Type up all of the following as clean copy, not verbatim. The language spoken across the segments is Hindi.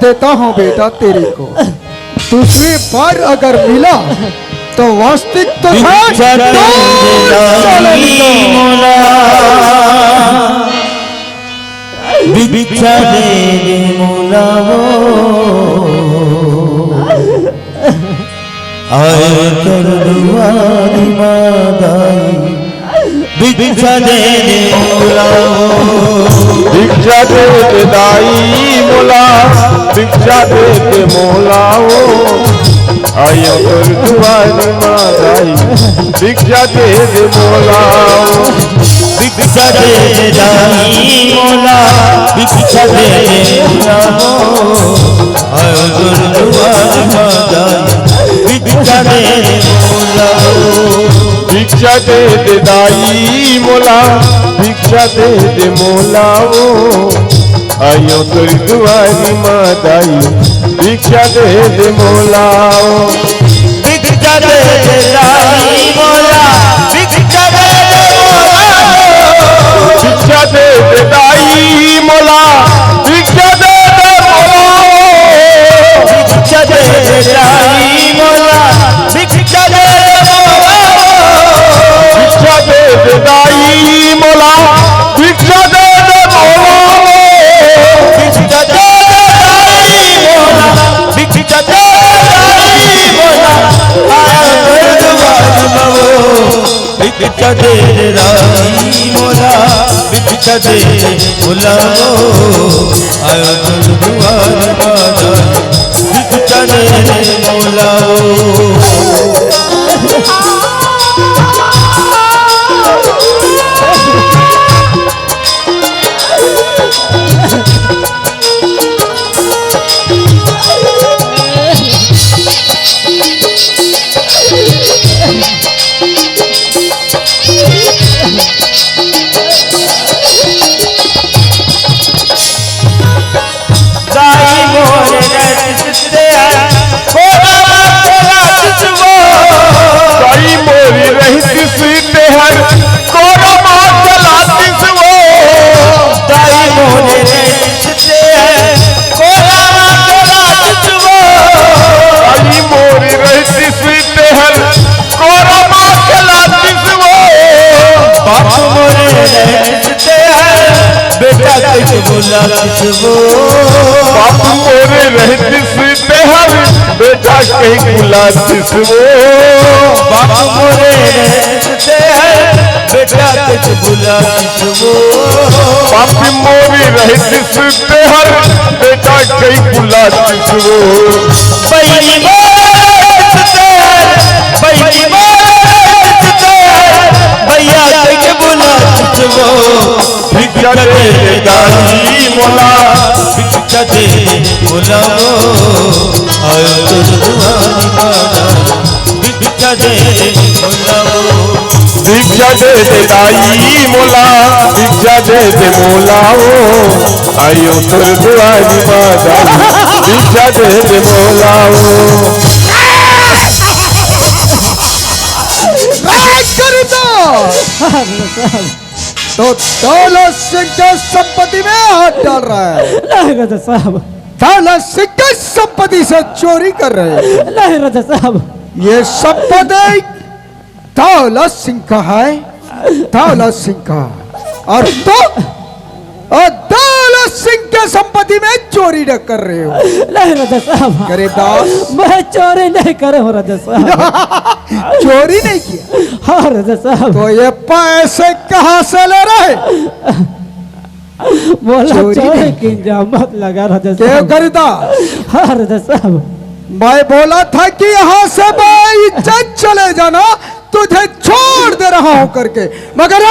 देता हूँ बेटा तेरे को। दूसरी बार अगर मिला तो वास्तविक तो भिक्षा दे मोला आए कर दुआरी मादाई भिक्षा दे मोला भिक्षा दे दाई मोला भिक्षा दे मोलाओ आयो कर दुआरी मादाई भिक्षा दे मोलाओ भिक्षा दे दाई मोला भिक्षा दे मोलाओ आयो कर दुआरी मादाई भिक्षा दे मोलाओ भिक्षा दे दाई मोला भिक्षा दे मोलाओ आयो कर दुआरी मादाई भिक्षा दे मोलाओ भिक्षा दे दाई मोला भिक्षा दे मोलाओ भिक्षा दे दाई मोला भिक्षा दे मोलाओ भिक्षा दे दाई मोला भिक्षा दे भिक्षा दे दाई मोला भिक्षा दे भिक्षा दे दाई मोला भिक्षा दे दाई मोला भिक्षा दे दाई मोला भिक्षा दे मोला आयो कर दुआरी मादाई भिक्षा दे मोला बापू मोरे रहते सुनते हर बेटा कहीं बुला दिसवो बापू मोरे रहते हैं बेटा कहीं बुला दिसवो बापू मोरे रहते सुनते हर बेटा कहीं बुला दिसवो बैली मोरे रहते हैं बैली मोरे रहते हैं भैया कहीं बुला दिसवो भिक्षा दे दाई मोला भिक्षा दे मोला आयो कर दुआरी मादाई भिक्षा दे मोला भिक्षा दे दाई मोला भिक्षा दे मोलाओ आयो कर दुआरी मादाई भिक्षा दे मोलाओ तो दौलत सिंह के संपत्ति में हाथ डाल रहा है। नहीं राजा साहब, दौलत सिंह की संपत्ति से चोरी कर रहे हैं। नहीं राजा साहब, ये संपत्ति दौलत सिंह का है, दौलत सिंह का। और तो दौलत सिंह के संपत्ति में चोरी न कर रहे हो। नहीं राजा साहब, गरीबदास मैं चोरी नहीं करे हूँ राजा साहब। चोरी नहीं किया। हाँ राजा साहब। तो ये पैसे कहाँ से ले रहे? बोला चोरी की जामत लगा राजा साहब। गरीबदास, हाँ राजा साहब, मैं बोला था कि यहाँ से बेइज्जत चले जाना, तुझे छोड़ दे रहा हूँ करके, मगर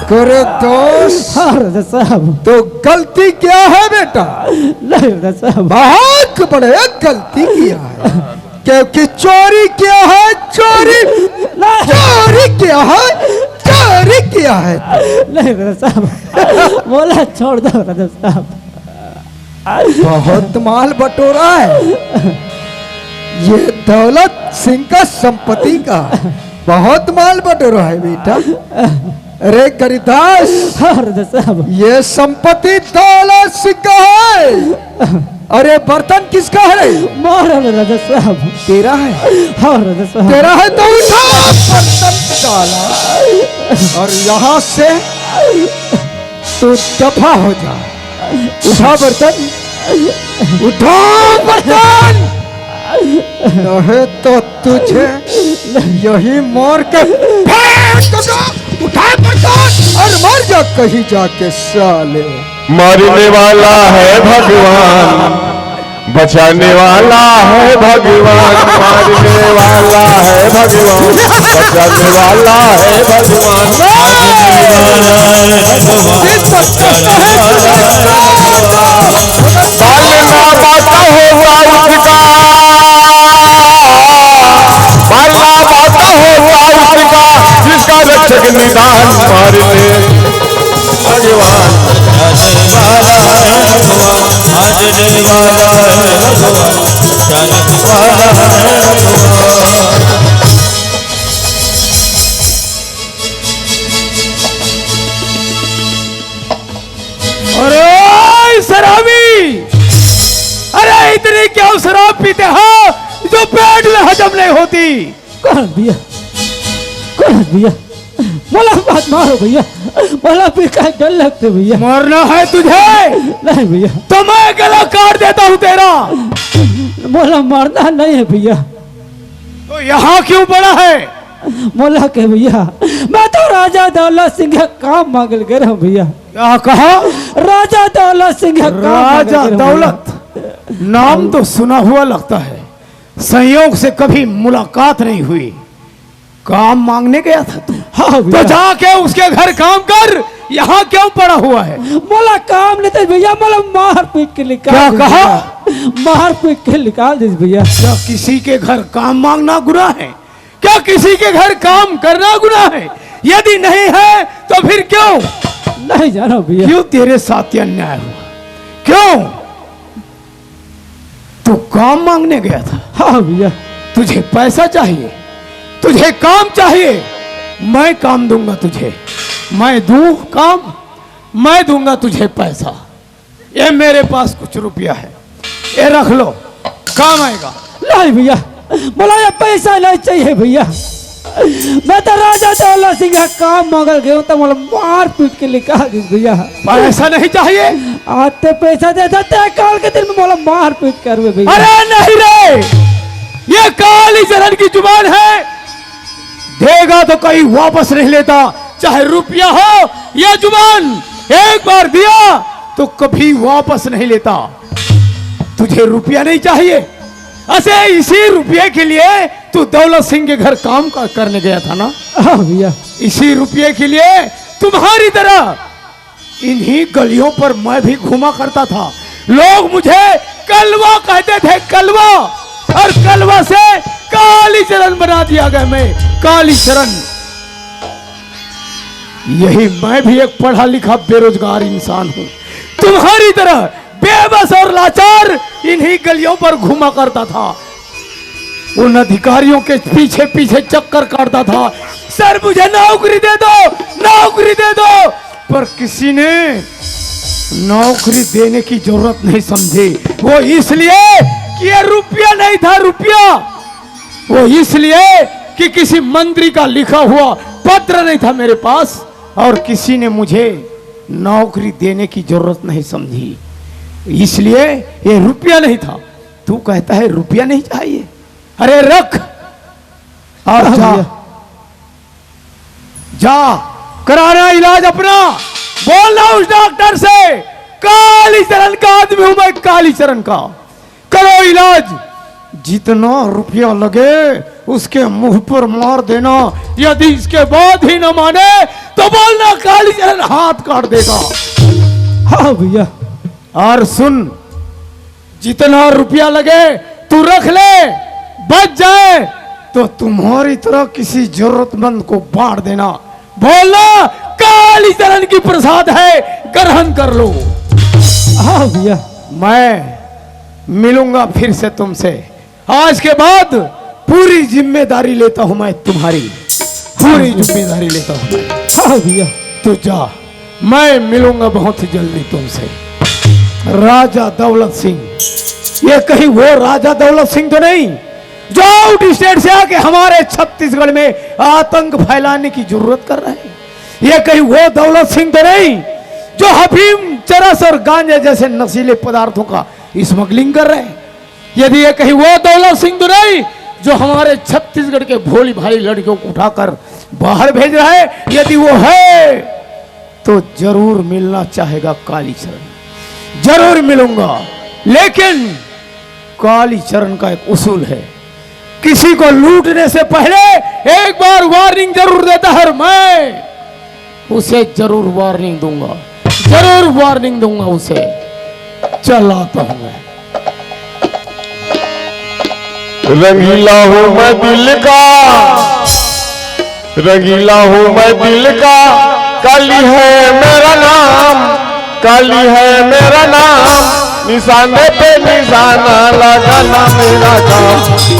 करे दोस्त। हाँ राजा साहब। तो गलती क्या है बेटा? नहीं राजा साहब, बहुत बड़े गलती किया है, क्योंकि चोरी क्या है? चोरी क्या है? चोरी क्या है? नहीं राजा साहब, बोला छोड़ दो राजा साहब। बहुत माल बटोरा है ये दौलत सिंह का संपत्ति का, बहुत माल बटोरा है बेटा। अरे करिदास, हाँ राजा साहब। ये संपत्ति दौलत सिक्का है। अरे बर्तन किसका है? मारा राजा साहब। तेरा है? हाँ राजा साहब। तेरा है तो उठा बर्तन निकाला और यहाँ से तू दफा हो जा। उठा बर्तन, उठा बर्तन, नहीं तो तुझे यही मार के फेंक दूंगा। उठा बर्तन और मर जा कहीं जाके साले। मारने वाला है भगवान, बचाने वाला है भगवान। मारने वाला है भगवान, बचाने वाला है भगवान। मारना पाता होगा उसका, मारना पाता होगा उसका, जिसका रक्षक निदान। मारने भगवान, मारने वाला है भगवान, बचाने वाला है भगवान। अरे शराबी, अरे इतनी क्या शराब पीते हो जो पेट में हजम नहीं होती? कौन भैया, कौन भैया, बोला बात मारो भैया, बोला फिर का डर लगते भैया। मरना है तुझे? नहीं भैया। तो मैं गला काट देता हूँ तेरा। बोला मरना नहीं है भैया। तो यहाँ क्यों पड़ा है? बोला के भैया मैं तो राजा दौलत सिंह का काम मांगल गए हूँ भैया। क्या कहा? राजा दौलत सिंह का काम राजा मांगल गए हूँ दौलत, नाम तो सुना हुआ लगता है, संयोग से कभी मुलाकात नहीं हुई। काम मांगने गया था तू? हाँ तो जाके उसके घर काम कर, यहाँ क्यों पड़ा हुआ है? बोला काम नहीं था भैया, बोला मार पीट के निकाल। क्या दे कहा? भैया। मार पीट के निकाल दे भैया। क्या किसी के घर काम मांगना गुनाह है? क्या किसी के घर काम करना गुनाह है? यदि नहीं है तो फिर क्यों? नहीं जानो भैया। क्यों तेरे साथ ये अन्याय हुआ? क्यों? तू काम मांगने गया था? हाँ भैया। तुझे पैसा चाहिए, तुझे काम चाहिए, मैं काम दूंगा तुझे। मैं दूं काम, मैं दूंगा तुझे पैसा। ये मेरे पास कुछ रुपया है, ये रख लो, काम आएगा। नहीं भैया, बोला ये पैसा नहीं चाहिए भैया, मैं तो राजा दौलत सिंह का काम मांगल गया तो बोला मार पीट के निकाल दी भैया। पैसा नहीं चाहिए? आते पैसा दे देते काल के दिन में बोला मार पीट कर भैया। अरे नहीं रे, ये काली चरण की जुबान है, देगा तो कहीं वापस नहीं लेता, चाहे रुपया हो या जुबान। एक बार दिया तो कभी वापस नहीं लेता। तुझे रुपया नहीं चाहिए, ऐसे इसी रुपये के लिए तू दौलत सिंह के घर काम करने गया था ना? हाँ भैया। इसी रुपये के लिए तुम्हारी तरह इन्हीं गलियों पर मैं भी घुमा करता था। लोग मुझे कलवा कहते थे, कलवा, और कलवा से काली चरण बना दिया गया। मैं काली चरण, यही मैं भी एक पढ़ा लिखा बेरोजगार इंसान हूं, तुम्हारी तरह बेबस और लाचार इन्हीं गलियों पर घुमा करता था। उन अधिकारियों के पीछे पीछे चक्कर काटता था, सर मुझे नौकरी दे दो, नौकरी दे दो, पर किसी ने नौकरी देने की जरूरत नहीं समझी। वो इसलिए कि ये रुपया नहीं था, रुपया, वो इसलिए कि किसी मंत्री का लिखा हुआ पत्र नहीं था मेरे पास, और किसी ने मुझे नौकरी देने की जरूरत नहीं समझी, इसलिए ये रुपया नहीं था। तू कहता है रुपया नहीं चाहिए? अरे रख और जा, जा कराना इलाज अपना। बोलना उस डॉक्टर से, काली चरण का आदमी हूं मैं, काली चरण का, करो इलाज। जितना रुपया लगे उसके मुंह पर मार देना, यदि इसके बाद ही न माने तो बोलना काली चरण हाथ काट देगा। हाँ भैया। और सुन, जितना रुपया लगे तू रख ले, बच जाए तो तुम्हारी तरह किसी जरूरतमंद को बांट देना। बोलना काली चरण की प्रसाद है, ग्रहण कर लो। हाँ भैया। मैं मिलूंगा फिर से तुमसे, आज के बाद पूरी जिम्मेदारी लेता हूं मैं, तुम्हारी पूरी जिम्मेदारी लेता हूं मैं। है भैया? तो जा, मैं मिलूंगा बहुत ही जल्दी तुमसे। राजा दौलत सिंह, ये कहीं वो राजा दौलत सिंह तो नहीं जो आउट स्टेट से आके हमारे छत्तीसगढ़ में आतंक फैलाने की जरूरत कर रहे हैं? ये कहीं वो दौलत सिंह तो नहीं जो अफीम, चरस और गांजे जैसे नशीले पदार्थों का स्मगलिंग कर रहे हैं? यदि ये कहीं वो दौलत सिंह तो नहीं जो हमारे छत्तीसगढ़ के भोली भाली लड़कियों को उठाकर बाहर भेज रहा है? यदि वो है तो जरूर मिलना चाहेगा कालीचरण, जरूर मिलूंगा। लेकिन कालीचरण का एक उसूल है, किसी को लूटने से पहले एक बार वार्निंग जरूर देता है, और मैं उसे जरूर वार्निंग दूंगा, जरूर वार्निंग दूंगा उसे। चल आता हूं मैं। रंगीला हूँ मैं दिल का, रंगीला हूँ मैं दिल का, काली है मेरा नाम, काली है मेरा नाम, निशाने पे निशाना लगाना मेरा काम,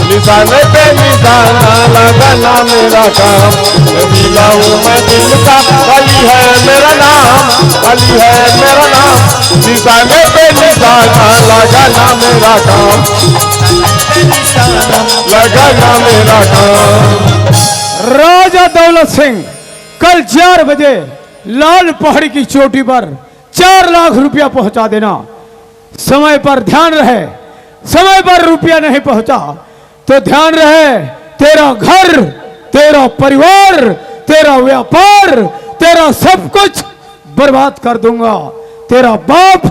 निशाने पे निशाना लगाना मेरा काम। रंगीला हूँ मैं दिल का, काली है मेरा नाम, काली है मेरा नाम, निशाने पे निशाना लगाना मेरा काम, लगाना मेरा काम। राजा दौलत सिंह, कल 4 बजे लाल पहाड़ी की चोटी पर 4 लाख रुपया पहुंचा देना। समय पर ध्यान रहे, समय पर रुपया नहीं पहुंचा तो ध्यान रहे, तेरा घर, तेरा परिवार, तेरा व्यापार, तेरा सब कुछ बर्बाद कर दूंगा। तेरा बाप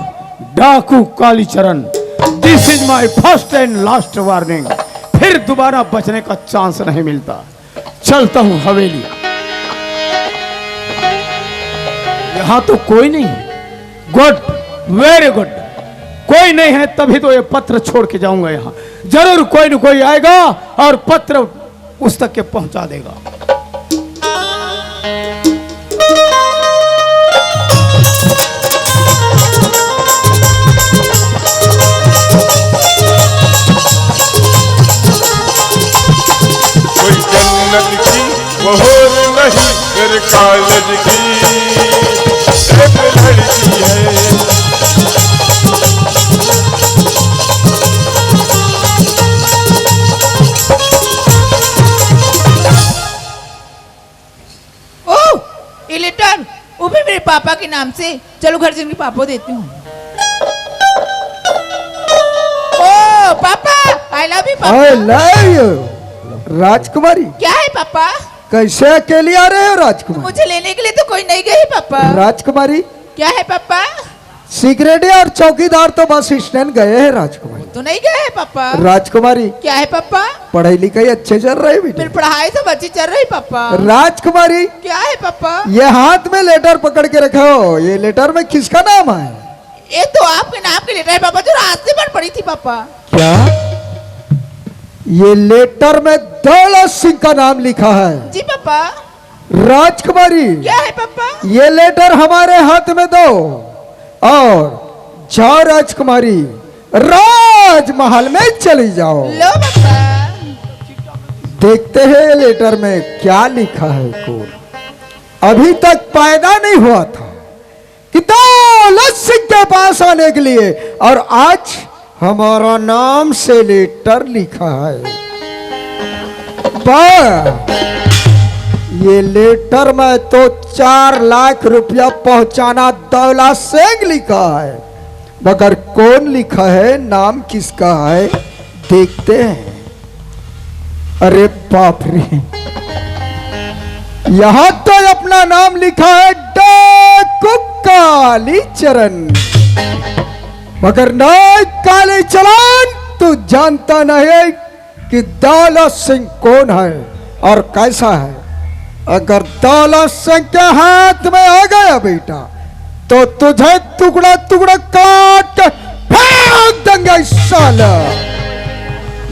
डाकू Kalicharan. This is my first and last warning. फिर दोबारा बचने का चांस नहीं मिलता। चलता हूं हवेली। यहां तो कोई नहीं है। Good, very good. कोई नहीं है तभी तो ये पत्र छोड़ के जाऊंगा। यहां जरूर कोई न कोई आएगा और पत्र उस तक के पहुंचा देगा। कोई जन्नत की मोहर नहीं मेरे कॉलेज की एक लड़की है। ये लेटर वो भी मेरे पापा के नाम से। चलो घर से मेरे पापा को देती हूँ। ओ पापा, आई लव यू पापा। आई लव यू राजकुमारी। क्या है पापा? कैसे अकेली आ रहे हो राजकुमारी? मुझे लेने के लिए तो कोई नहीं गई पापा। राजकुमारी, क्या है पापा? सिगरेट और चौकीदार तो बस स्टैंड गए हैं राजकुमारी। तो नहीं गए है पापा। राजकुमारी, क्या है पापा? पढ़ाई लिखाई अच्छे चल रही है बेटी? मेरी पढ़ाई सब अच्छी चल रही पापा। राजकुमारी, क्या है पापा? ये हाथ में लेटर पकड़ के रखो। ये लेटर में किसका नाम है? ये तो आपके नाम के लेटर है पापा, जो रास्ते पर पड़ी थी पापा। क्या ये लेटर में दौलत सिंह का नाम लिखा है? जी पापा। राजकुमारी, क्या है पापा? ये लेटर हमारे हाथ में दो और जाओ राजकुमारी, राजमहल में चली जाओ। लो पापा। देखते हैं ये लेटर में क्या लिखा है। कोर अभी तक पैदा नहीं हुआ था कि दौलत सिंह के पास आने के लिए, और आज हमारा नाम से लेटर लिखा है। ये लेटर में तो 4 लाख रुपया पहुंचाना दौलत सिंह लिखा है, मगर कौन लिखा है, नाम किसका है, देखते हैं। अरे बाप रे, यहां तो अपना नाम लिखा है डाकू कालीचरण, मगर नहीं कालीचरण, तू जानता नहीं कि दौलत सिंह कौन है और कैसा है। अगर दौलत सिंह के हाथ में आ गया बेटा तो तुझे टुकड़ा टुकड़ा काट के फेंक देंगे साला।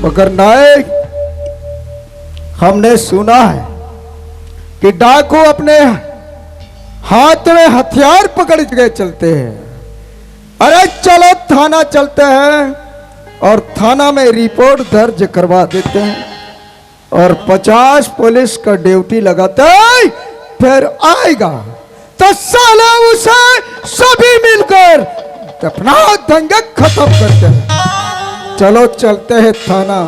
मगर नहीं, हमने सुना है कि डाकू अपने हाथ में हथियार पकड़ के चलते हैं। अरे चलो थाना चलते हैं और थाना में रिपोर्ट दर्ज करवा देते हैं और 50 पुलिस का ड्यूटी लगाते हैं, फिर आएगा तो साला उसे सभी मिलकर दफना देंगे, खत्म करते हैं। चलो चलते हैं थाना।